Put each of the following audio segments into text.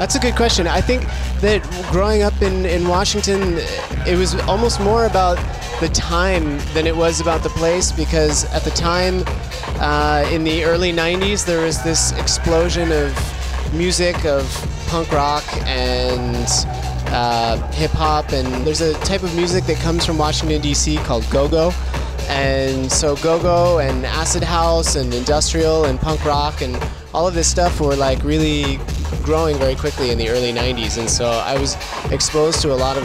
That's a good question. I think that growing up in Washington, it was almost more about the time than it was about the place, because at the time, in the early 90s, there was this explosion of music, of punk rock and hip-hop, and there's a type of music that comes from Washington, D.C. called go-go. And so go-go and acid house and industrial and punk rock and all of this stuff were like really growing very quickly in the early 90s. And so I was exposed to a lot of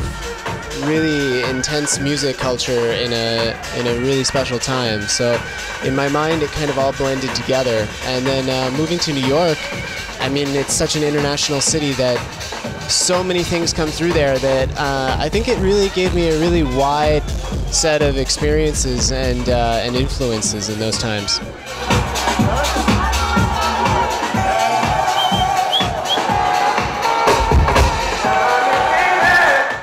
really intense music culture in a really special time. So in my mind, it kind of all blended together. And then moving to New York, I mean, it's such an international city that so many things come through there that I think it really gave me a really wide set of experiences and influences in those times.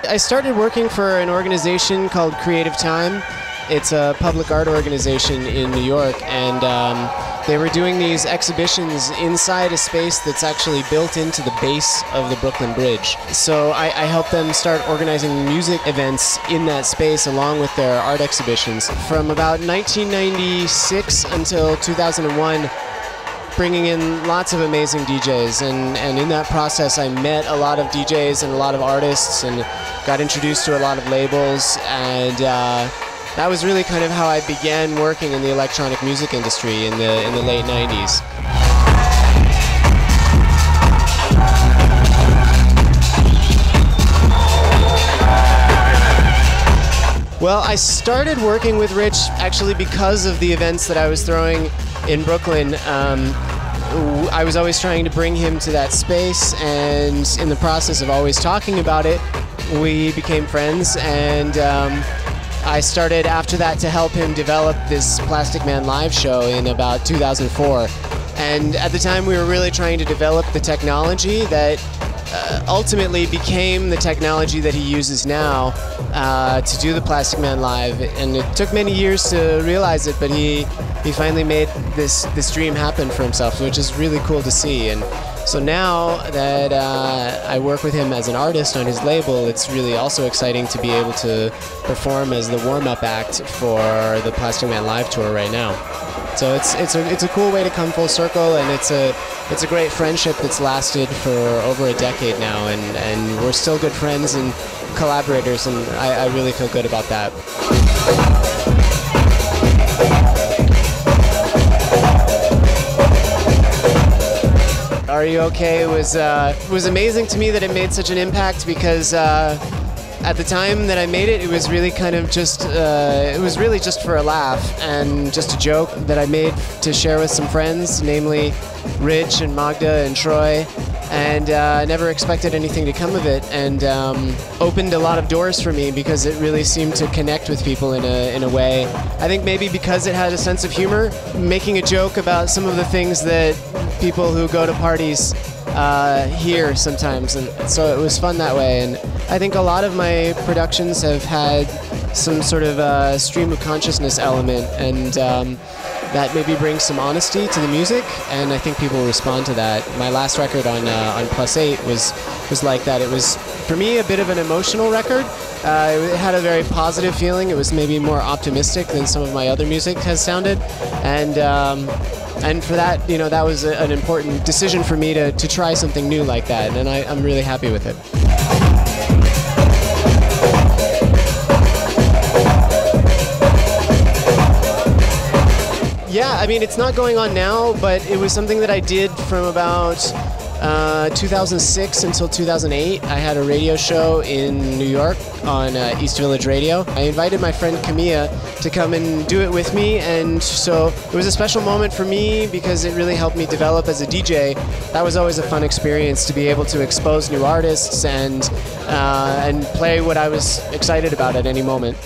I started working for an organization called Creative Time. It's a public art organization in New York, and they were doing these exhibitions inside a space that's actually built into the base of the Brooklyn Bridge. So I helped them start organizing music events in that space along with their art exhibitions. From about 1996 until 2001, bringing in lots of amazing DJs, and in that process I met a lot of DJs and a lot of artists and got introduced to a lot of labels, and that was really kind of how I began working in the electronic music industry in the late 90s. Well, I started working with Rich actually because of the events that I was throwing in Brooklyn. I was always trying to bring him to that space, and in the process of always talking about it, we became friends, and I started after that to help him develop this Plastic Man live show in about 2004. And at the time we were really trying to develop the technology that ultimately became the technology that he uses now to do the Plastic Man live. And it took many years to realize it, but he finally made this dream happen for himself, which is really cool to see. And so now that I work with him as an artist on his label, it's really also exciting to be able to perform as the warm-up act for the Plastic Man live tour right now. So it's a cool way to come full circle, and it's a great friendship that's lasted for over a decade now, and we're still good friends and collaborators, and I really feel good about that. Are You Okay? It was amazing to me that it made such an impact, because at the time that I made it, it was really kind of just, it was really just for a laugh and just a joke that I made to share with some friends, namely Rich and Magda and Troy, and I never expected anything to come of it, and opened a lot of doors for me because it really seemed to connect with people in a way. I think maybe because it had a sense of humor, making a joke about some of the things that people who go to parties hear sometimes, and so it was fun that way. And I think a lot of my productions have had some sort of stream of consciousness element, and that maybe brings some honesty to the music, and I think people respond to that. My last record on +8 was like that. It was, for me, a bit of an emotional record. It had a very positive feeling. It was maybe more optimistic than some of my other music has sounded, and for that, you know, that was an important decision for me to try something new like that, and I'm really happy with it. Yeah, I mean, it's not going on now, but it was something that I did from about 2006 until 2008. I had a radio show in New York on East Village Radio. I invited my friend Camilla to come and do it with me, and so it was a special moment for me because it really helped me develop as a DJ. That was always a fun experience, to be able to expose new artists and play what I was excited about at any moment.